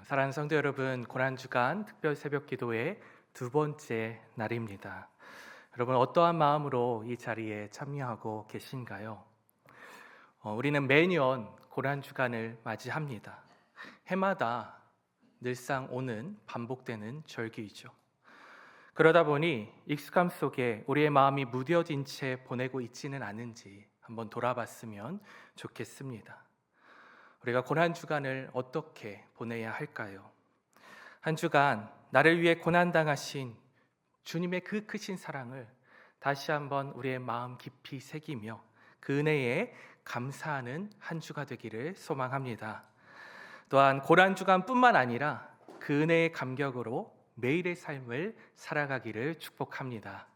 사랑하는 성도 여러분, 고난주간 특별 새벽 기도의 두 번째 날입니다. 여러분 어떠한 마음으로 이 자리에 참여하고 계신가요? 우리는 매년 고난주간을 맞이합니다. 해마다 늘상 오는 반복되는 절기이죠. 그러다 보니 익숙함 속에 우리의 마음이 무뎌진 채 보내고 있지는 않은지 한번 돌아봤으면 좋겠습니다. 우리가 고난주간을 어떻게 보내야 할까요? 한 주간 나를 위해 고난당하신 주님의 그 크신 사랑을 다시 한번 우리의 마음 깊이 새기며 그 은혜에 감사하는 한 주가 되기를 소망합니다. 또한 고난주간뿐만 아니라 그 은혜의 감격으로 매일의 삶을 살아가기를 축복합니다.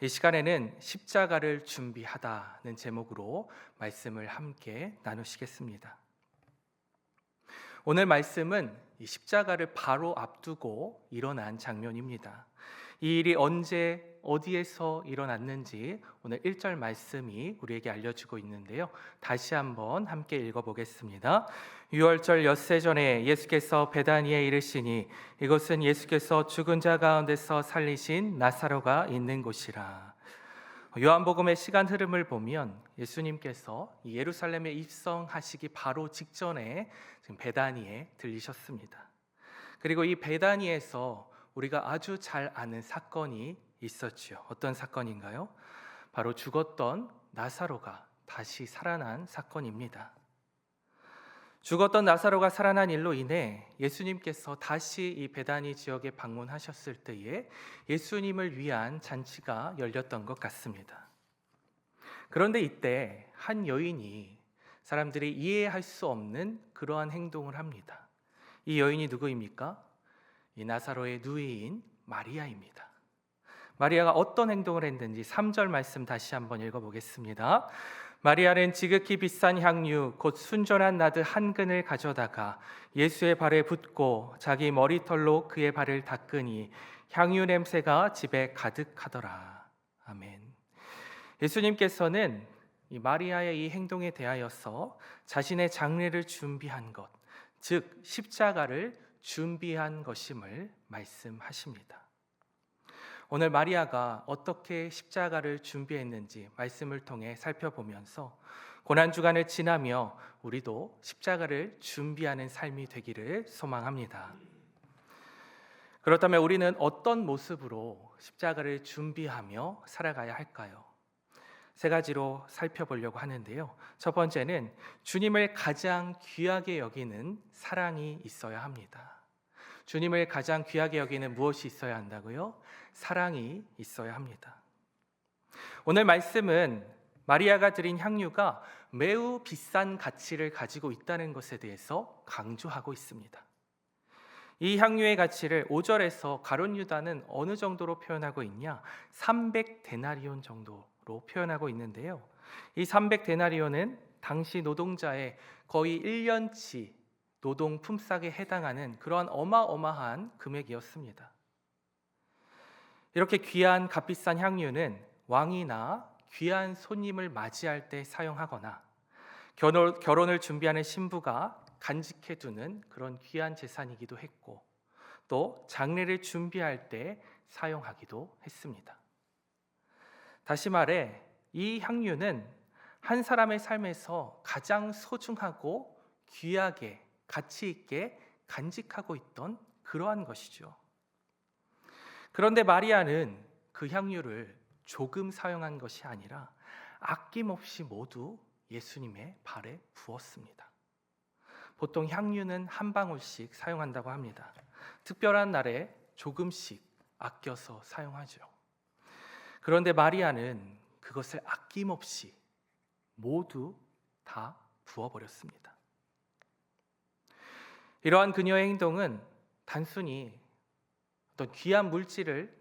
이 시간에는 십자가를 준비하다는 제목으로 말씀을 함께 나누시겠습니다. 오늘 말씀은 이 십자가를 바로 앞두고 일어난 장면입니다. 이 일이 언제 어디에서 일어났는지 오늘 1절 말씀이 우리에게 알려주고 있는데요. 다시 한번 함께 읽어보겠습니다. 유월절 엿새 전에 예수께서 베다니에 이르시니 이곳은 예수께서 죽은 자 가운데서 살리신 나사로가 있는 곳이라. 요한복음의 시간 흐름을 보면 예수님께서 예루살렘에 입성하시기 바로 직전에 지금 베다니에 들리셨습니다. 그리고 이 베다니에서 우리가 아주 잘 아는 사건이 있었죠. 어떤 사건인가요? 바로 죽었던 나사로가 다시 살아난 사건입니다. 죽었던 나사로가 살아난 일로 인해 예수님께서 다시 이 베다니 지역에 방문하셨을 때에 예수님을 위한 잔치가 열렸던 것 같습니다. 그런데 이때 한 여인이 사람들이 이해할 수 없는 그러한 행동을 합니다. 이 여인이 누구입니까? 이 나사로의 누이인 마리아입니다. 마리아가 어떤 행동을 했는지 3절 말씀 다시 한번 읽어보겠습니다. 마리아는 지극히 비싼 향유 곧 순전한 나드 한 근을 가져다가 예수의 발에 붓고 자기 머리털로 그의 발을 닦으니 향유 냄새가 집에 가득하더라. 아멘. 예수님께서는 이 마리아의 이 행동에 대하여서 자신의 장례를 준비한 것, 즉 십자가를 준비한 것임을 말씀하십니다. 오늘 마리아가 어떻게 십자가를 준비했는지 말씀을 통해 살펴보면서 고난주간을 지나며 우리도 십자가를 준비하는 삶이 되기를 소망합니다. 그렇다면 우리는 어떤 모습으로 십자가를 준비하며 살아가야 할까요? 세 가지로 살펴보려고 하는데요. 첫 번째는 주님을 가장 귀하게 여기는 사랑이 있어야 합니다. 주님을 가장 귀하게 여기는 무엇이 있어야 한다고요? 사랑이 있어야 합니다. 오늘 말씀은 마리아가 드린 향유가 매우 비싼 가치를 가지고 있다는 것에 대해서 강조하고 있습니다. 이 향유의 가치를 5절에서 가룟 유다는 어느 정도로 표현하고 있냐? 300데나리온 정도로 표현하고 있는데요. 이 300데나리온은 당시 노동자의 거의 1년치 노동 품삯에 해당하는 그러한 어마어마한 금액이었습니다. 이렇게 귀한 값비싼 향유는 왕이나 귀한 손님을 맞이할 때 사용하거나 결혼을 준비하는 신부가 간직해두는 그런 귀한 재산이기도 했고 또 장례를 준비할 때 사용하기도 했습니다. 다시 말해 이 향유는 한 사람의 삶에서 가장 소중하고 귀하게 가치 있게 간직하고 있던 그러한 것이죠. 그런데 마리아는 그 향유를 조금 사용한 것이 아니라 아낌없이 모두 예수님의 발에 부었습니다. 보통 향유는 한 방울씩 사용한다고 합니다. 특별한 날에 조금씩 아껴서 사용하죠. 그런데 마리아는 그것을 아낌없이 모두 다 부어버렸습니다. 이러한 그녀의 행동은 단순히 어떤 귀한 물질을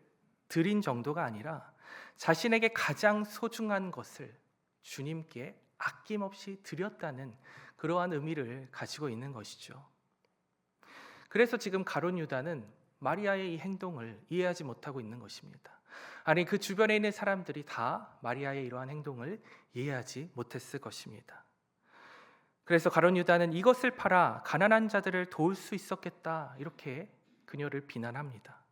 드린 정도가 아니라 자신에게 가장 소중한 것을 주님께 아낌없이 드렸다는 그러한 의미를 가지고 있는 것이죠. 그래서 지금 가룟 유다는 마리아의 이 행동을 이해하지 못하고 있는 것입니다. 아니, 그 주변에 있는 사람들이 다 마리아의 이러한 행동을 이해하지 못했을 것입니다. 그래서 가룟 유다는 이것을 팔아 가난한 자들을 도울 수 있었겠다, 이렇게 그녀를 비난합니다.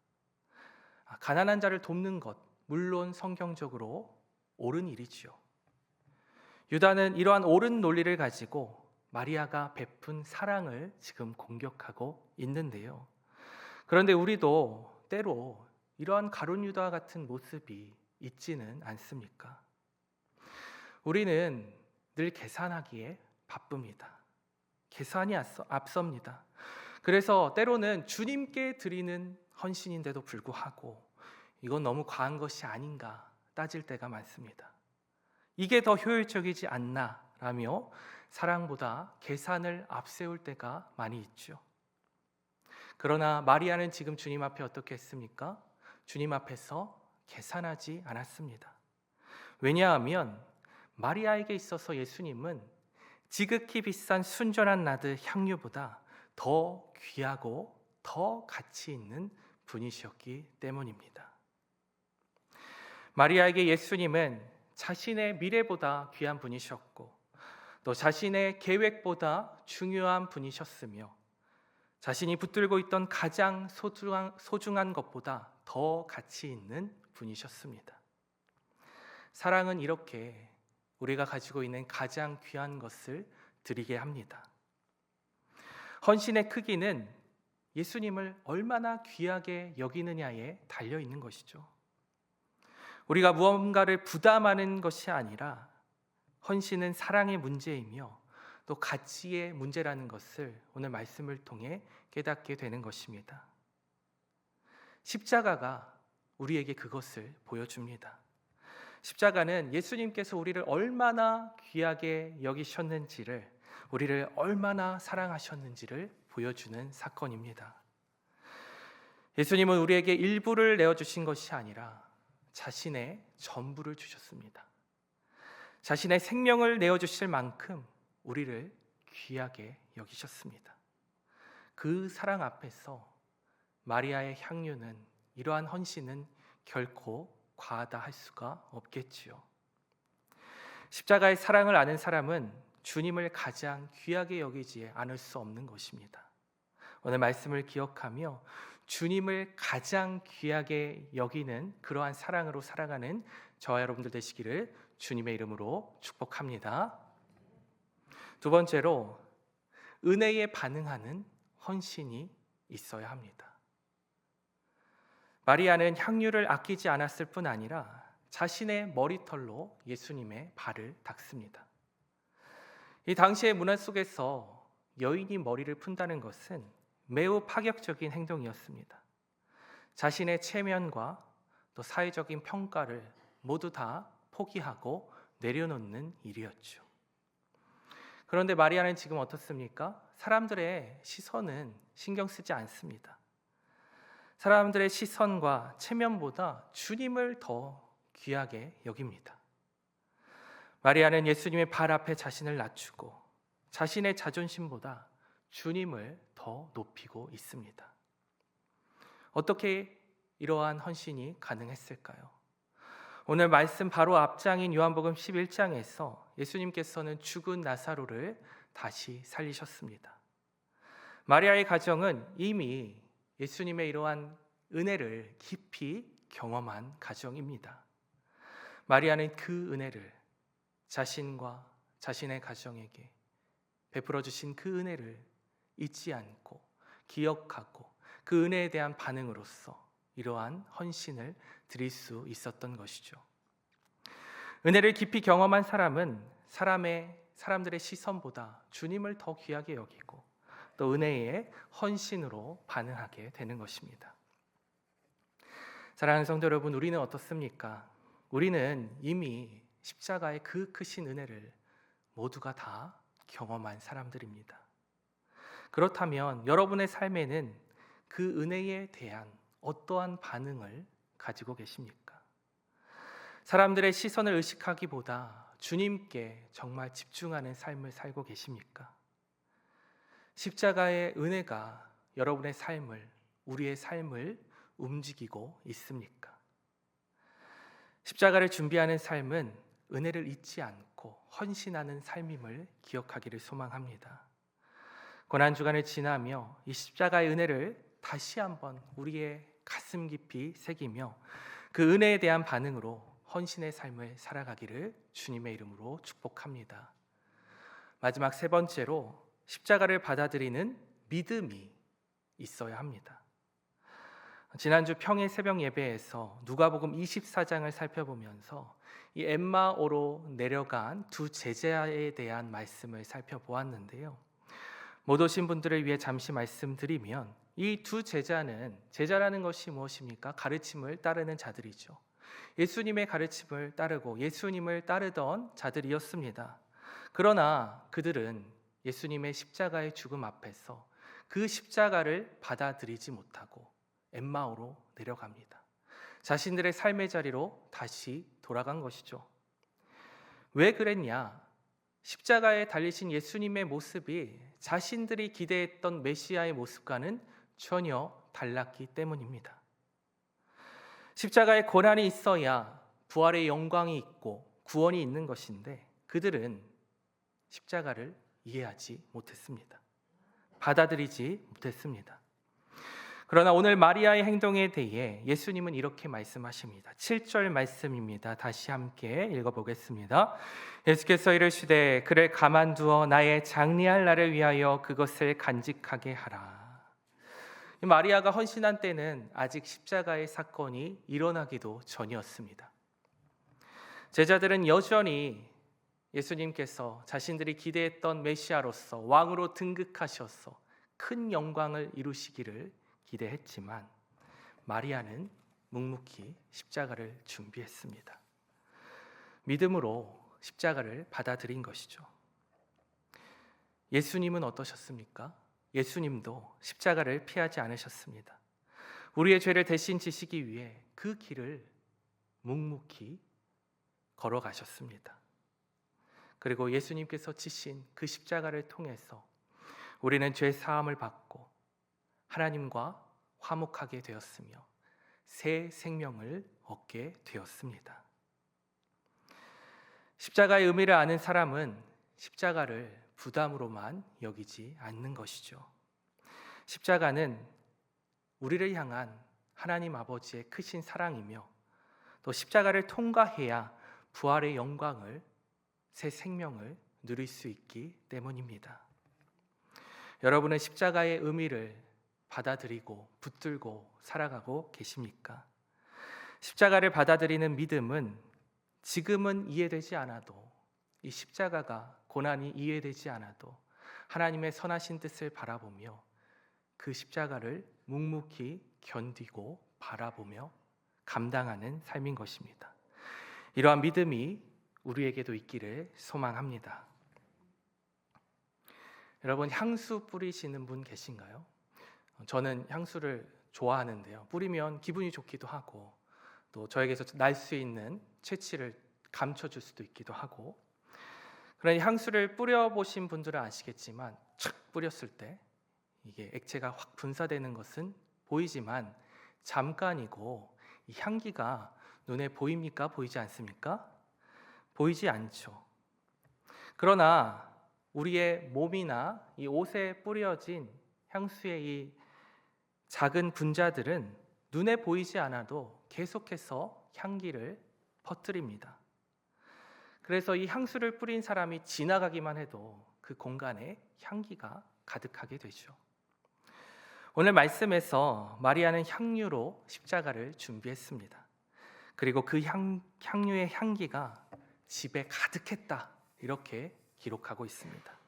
가난한 자를 돕는 것, 물론 성경적으로 옳은 일이지요. 유다는 이러한 옳은 논리를 가지고 마리아가 베푼 사랑을 지금 공격하고 있는데요. 그런데 우리도 때로 이러한 가룟 유다 같은 모습이 있지는 않습니까? 우리는 늘 계산하기에 바쁩니다. 계산이 앞섭니다. 그래서 때로는 주님께 드리는 헌신인데도 불구하고 이건 너무 과한 것이 아닌가 따질 때가 많습니다. 이게 더 효율적이지 않나라며 사랑보다 계산을 앞세울 때가 많이 있죠. 그러나 마리아는 지금 주님 앞에 어떻게 했습니까? 주님 앞에서 계산하지 않았습니다. 왜냐하면 마리아에게 있어서 예수님은 지극히 비싼 순전한 나드 향유보다 더 귀하고 더 가치 있는 분이셨기 때문입니다. 마리아에게 예수님은 자신의 미래보다 귀한 분이셨고 또 자신의 계획보다 중요한 분이셨으며 자신이 붙들고 있던 가장 소중한 것보다 더 가치 있는 분이셨습니다. 사랑은 이렇게 우리가 가지고 있는 가장 귀한 것을 드리게 합니다. 헌신의 크기는 예수님을 얼마나 귀하게 여기느냐에 달려 있는 것이죠. 우리가 무언가를 부담하는 것이 아니라 헌신은 사랑의 문제이며 또 가치의 문제라는 것을 오늘 말씀을 통해 깨닫게 되는 것입니다. 십자가가 우리에게 그것을 보여줍니다. 십자가는 예수님께서 우리를 얼마나 귀하게 여기셨는지를, 우리를 얼마나 사랑하셨는지를 보여주는 사건입니다. 예수님은 우리에게 일부를 내어주신 것이 아니라 자신의 전부를 주셨습니다. 자신의 생명을 내어주실 만큼 우리를 귀하게 여기셨습니다. 그 사랑 앞에서 마리아의 향유는, 이러한 헌신은 결코 과하다 할 수가 없겠지요. 십자가의 사랑을 아는 사람은 주님을 가장 귀하게 여기지 않을 수 없는 것입니다. 오늘 말씀을 기억하며 주님을 가장 귀하게 여기는 그러한 사랑으로 살아가는 저와 여러분들 되시기를 주님의 이름으로 축복합니다. 두 번째로, 은혜에 반응하는 헌신이 있어야 합니다. 마리아는 향유를 아끼지 않았을 뿐 아니라 자신의 머리털로 예수님의 발을 닦습니다. 이 당시의 문화 속에서 여인이 머리를 푼다는 것은 매우 파격적인 행동이었습니다. 자신의 체면과 또 사회적인 평가를 모두 다 포기하고 내려놓는 일이었죠. 그런데 마리아는 지금 어떻습니까? 사람들의 시선은 신경 쓰지 않습니다. 사람들의 시선과 체면보다 주님을 더 귀하게 여깁니다. 마리아는 예수님의 발 앞에 자신을 낮추고 자신의 자존심보다 주님을 더 높이고 있습니다. 어떻게 이러한 헌신이 가능했을까요? 오늘 말씀 바로 앞장인 요한복음 11장에서 예수님께서는 죽은 나사로를 다시 살리셨습니다. 마리아의 가정은 이미 예수님의 이러한 은혜를 깊이 경험한 가정입니다. 마리아는 그 은혜를 자신과 자신의 가정에게 베풀어 주신 그 은혜를 잊지 않고 기억하고 그 은혜에 대한 반응으로서 이러한 헌신을 드릴 수 있었던 것이죠. 은혜를 깊이 경험한 사람은 사람들의 시선보다 주님을 더 귀하게 여기고 또 은혜의 헌신으로 반응하게 되는 것입니다. 사랑하는 성도 여러분, 우리는 어떻습니까? 우리는 이미 십자가의 그 크신 은혜를 모두가 다 경험한 사람들입니다. 그렇다면 여러분의 삶에는 그 은혜에 대한 어떠한 반응을 가지고 계십니까? 사람들의 시선을 의식하기보다 주님께 정말 집중하는 삶을 살고 계십니까? 십자가의 은혜가 여러분의 삶을, 우리의 삶을 움직이고 있습니까? 십자가를 준비하는 삶은 은혜를 잊지 않고 않고 헌신하는 삶임을 기억하기를 소망합니다. 고난주간을 지나며 이 십자가의 은혜를 다시 한번 우리의 가슴 깊이 새기며 그 은혜에 대한 반응으로 헌신의 삶을 살아가기를 주님의 이름으로 축복합니다. 마지막 세 번째로 십자가를 받아들이는 믿음이 있어야 합니다. 지난주 평일 새벽 예배에서 누가복음 24장을 살펴보면서 이 엠마오로 내려간 두 제자에 대한 말씀을 살펴보았는데요. 못 오신 분들을 위해 잠시 말씀드리면 이 두 제자라는 것이 무엇입니까? 가르침을 따르는 자들이죠. 예수님의 가르침을 따르고 예수님을 따르던 자들이었습니다. 그러나 그들은 예수님의 십자가의 죽음 앞에서 그 십자가를 받아들이지 못하고 엠마오로 내려갑니다. 자신들의 삶의 자리로 다시 돌아간 것이죠. 왜 그랬냐? 십자가에 달리신 예수님의 모습이 자신들이 기대했던 메시아의 모습과는 전혀 달랐기 때문입니다. 십자가에 고난이 있어야 부활의 영광이 있고 구원이 있는 것인데 그들은 십자가를 이해하지 못했습니다. 받아들이지 못했습니다. 그러나 오늘 마리아의 행동에 대해 예수님은 이렇게 말씀하십니다. 7절 말씀입니다. 다시 함께 읽어보겠습니다. 예수께서 이르시되 그를 가만두어 나의 장리할 날을 위하여 그것을 간직하게 하라. 마리아가 헌신한 때는 아직 십자가의 사건이 일어나기도 전이었습니다. 제자들은 여전히 예수님께서 자신들이 기대했던 메시아로서 왕으로 등극하셔서 큰 영광을 이루시기를 기대했지만 마리아는 묵묵히 십자가를 준비했습니다. 믿음으로 십자가를 받아들인 것이죠. 예수님은 어떠셨습니까? 예수님도 십자가를 피하지 않으셨습니다. 우리의 죄를 대신 지시기 위해 그 길을 묵묵히 걸어가셨습니다. 그리고 예수님께서 지신 그 십자가를 통해서 우리는 죄 사함을 받고 하나님과 화목하게 되었으며 새 생명을 얻게 되었습니다. 십자가의 의미를 아는 사람은 십자가를 부담으로만 여기지 않는 것이죠. 십자가는 우리를 향한 하나님 아버지의 크신 사랑이며 또 십자가를 통과해야 부활의 영광을, 새 생명을 누릴 수 있기 때문입니다. 여러분은 십자가의 의미를 받아들이고 붙들고 살아가고 계십니까? 십자가를 받아들이는 믿음은 지금은 이해되지 않아도, 이 십자가가 고난이 이해되지 않아도 하나님의 선하신 뜻을 바라보며 그 십자가를 묵묵히 견디고 바라보며 감당하는 삶인 것입니다. 이러한 믿음이 우리에게도 있기를 소망합니다. 여러분, 향수 뿌리시는 분 계신가요? 저는 향수를 좋아하는데요. 뿌리면 기분이 좋기도 하고 또 저에게서 날 수 있는 채취를 감춰줄 수도 있기도 하고, 그러니 향수를 뿌려보신 분들은 아시겠지만 착 뿌렸을 때 이게 액체가 확 분사되는 것은 보이지만 잠깐이고 이 향기가 눈에 보입니까? 보이지 않습니까? 보이지 않죠. 그러나 우리의 몸이나 이 옷에 뿌려진 향수의 이 작은 분자들은 눈에 보이지 않아도 계속해서 향기를 퍼뜨립니다. 그래서 이 향수를 뿌린 사람이 지나가기만 해도 그 공간에 향기가 가득하게 되죠. 오늘 말씀에서 마리아는 향유로 십자가를 준비했습니다. 그리고 그 향유의 향기가 집에 가득했다, 이렇게 기록하고 있습니다.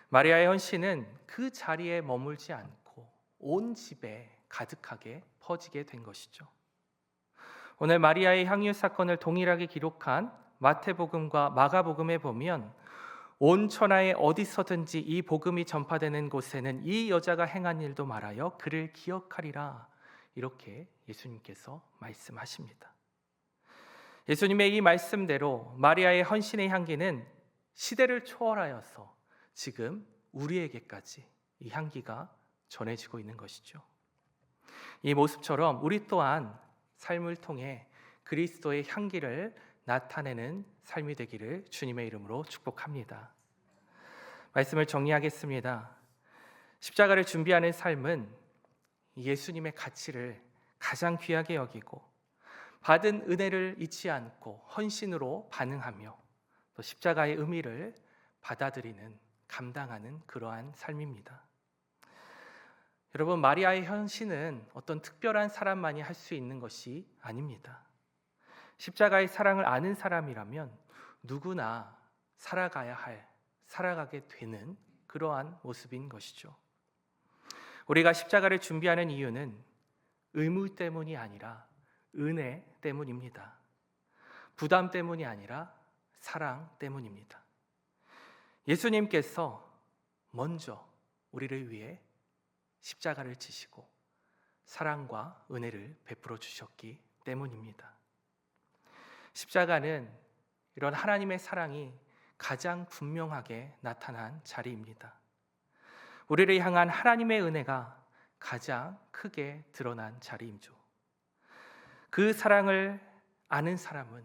마리아의 헌신은 그 자리에 머물지 않고 온 집에 가득하게 퍼지게 된 것이죠. 오늘 마리아의 향유 사건을 동일하게 기록한 마태복음과 마가복음에 보면 온 천하에 어디서든지 이 복음이 전파되는 곳에는 이 여자가 행한 일도 말하여 그를 기억하리라, 이렇게 예수님께서 말씀하십니다. 예수님의 이 말씀대로 마리아의 헌신의 향기는 시대를 초월하여서 지금 우리에게까지 이 향기가 전해지고 있는 것이죠. 이 모습처럼 우리 또한 삶을 통해 그리스도의 향기를 나타내는 삶이 되기를 주님의 이름으로 축복합니다. 말씀을 정리하겠습니다. 십자가를 준비하는 삶은 예수님의 가치를 가장 귀하게 여기고 받은 은혜를 잊지 않고 헌신으로 반응하며 또 십자가의 의미를 받아들이는, 감당하는 그러한 삶입니다. 여러분, 마리아의 헌신은 어떤 특별한 사람만이 할 수 있는 것이 아닙니다. 십자가의 사랑을 아는 사람이라면 누구나 살아가게 되는 그러한 모습인 것이죠. 우리가 십자가를 준비하는 이유는 의무 때문이 아니라 은혜 때문입니다. 부담 때문이 아니라 사랑 때문입니다. 예수님께서 먼저 우리를 위해 십자가를 지시고 사랑과 은혜를 베풀어 주셨기 때문입니다. 십자가는 이런 하나님의 사랑이 가장 분명하게 나타난 자리입니다. 우리를 향한 하나님의 은혜가 가장 크게 드러난 자리이죠. 그 사랑을 아는 사람은,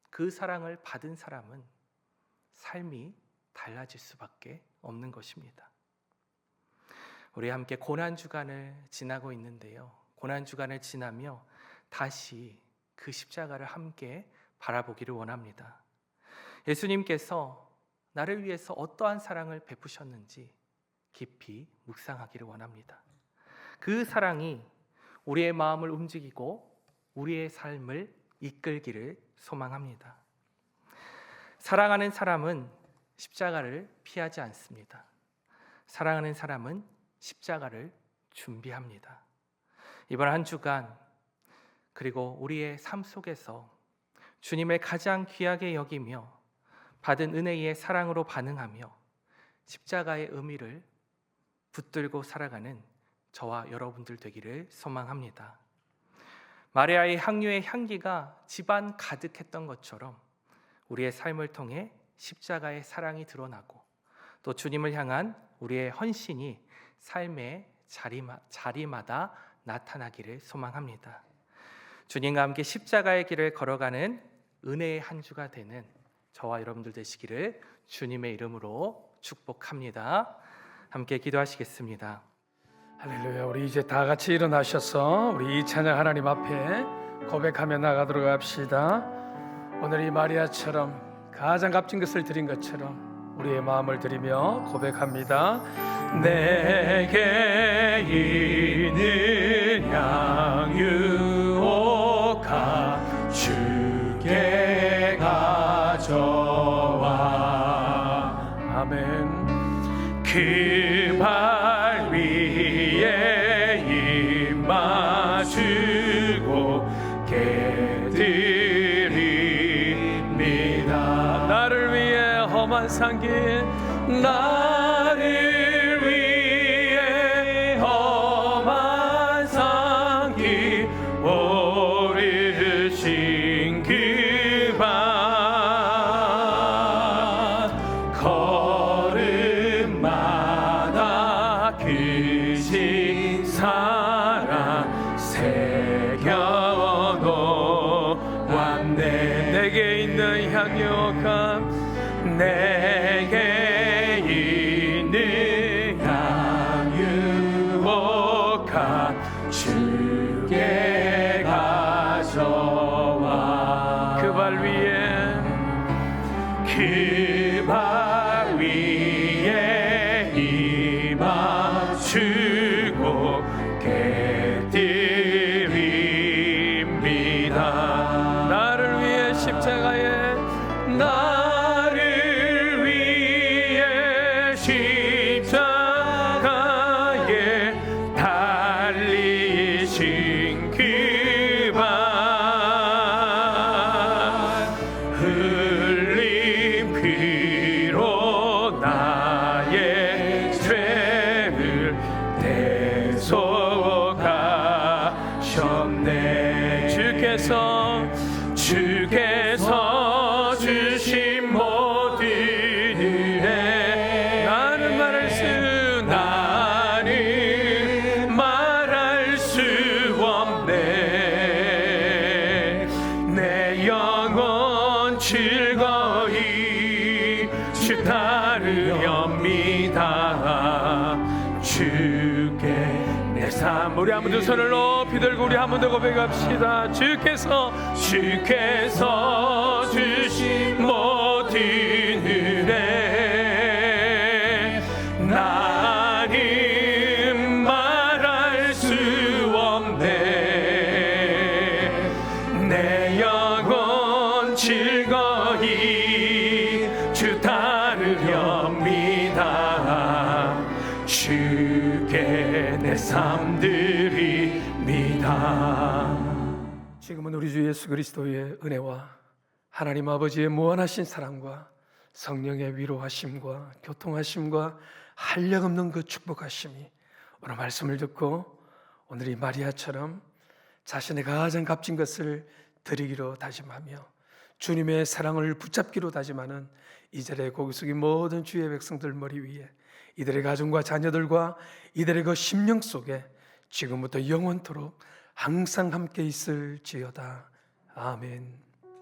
그 사랑을 받은 사람은 삶이 달라질 수밖에 없는 것입니다. 우리 함께 고난주간을 지나고 있는데요, 고난주간을 지나며 다시 그 십자가를 함께 바라보기를 원합니다. 예수님께서 나를 위해서 어떠한 사랑을 베푸셨는지 깊이 묵상하기를 원합니다. 그 사랑이 우리의 마음을 움직이고 우리의 삶을 이끌기를 소망합니다. 사랑하는 사람은 십자가를 피하지 않습니다. 사랑하는 사람은 십자가를 준비합니다. 이번 한 주간 그리고 우리의 삶 속에서 주님을 가장 귀하게 여기며 받은 은혜의 사랑으로 반응하며 십자가의 의미를 붙들고 살아가는 저와 여러분들 되기를 소망합니다. 마리아의 향유의 향기가 집안 가득했던 것처럼 우리의 삶을 통해 십자가의 사랑이 드러나고 또 주님을 향한 우리의 헌신이 삶의 자리마다 나타나기를 소망합니다. 주님과 함께 십자가의 길을 걸어가는 은혜의 한 주가 되는 저와 여러분들 되시기를 주님의 이름으로 축복합니다. 함께 기도하시겠습니다. 할렐루야. 우리 이제 다 같이 일어나셔서 우리 이 찬양 하나님 앞에 고백하며 나가도록 합시다. 오늘 이 마리아처럼 가장 값진 것을 드린 것처럼 우리의 마음을 드리며 고백합니다. 내게 있는 향유오가 주께 가져와. 아멘. 그 발 위에 입맞추고 깨드립니다. 나를 위해 험한 산길, 나를 위해 험한 산길 오르신 그 발 걸음마다 크신 사랑 새겨놓았네. 내게 있는 향유가, 내게 있는 향유가 주께 가져와. 그 발 위에, 그 발 위에 입맞추고 깨드립니다. 나를 위해 십자가에, 나를 위해 십자가에 달리신 그 발 흘린 피로 나의 죄를 대속하셨네. 주께서 주신 모든 은혜, 나는 말할 수 없네. 내 영혼 내 삶. 우리 한 번 더 손을 높이 들고 우리 한 번 더 고백합시다. 주께서 주신 모든 은혜 나는 말할 수 없네. 내 영혼 즐거이 주 따르렵니다. 주께 내 삶 드립니다. 지금은 우리 주 예수 그리스도의 은혜와 하나님 아버지의 무한하신 사랑과 성령의 위로하심과 교통하심과 한량없는 그 축복하심이 오늘 말씀을 듣고 오늘 이 마리아처럼 자신의 가장 값진 것을 드리기로 다짐하며 주님의 사랑을 붙잡기로 다짐하는 이 자리에 고개 숙인 모든 주의 백성들 머리 위에 이들의 가정과 자녀들과 이들의 그 심령 속에 지금부터 영원토록 항상 함께 있을지어다. 아멘.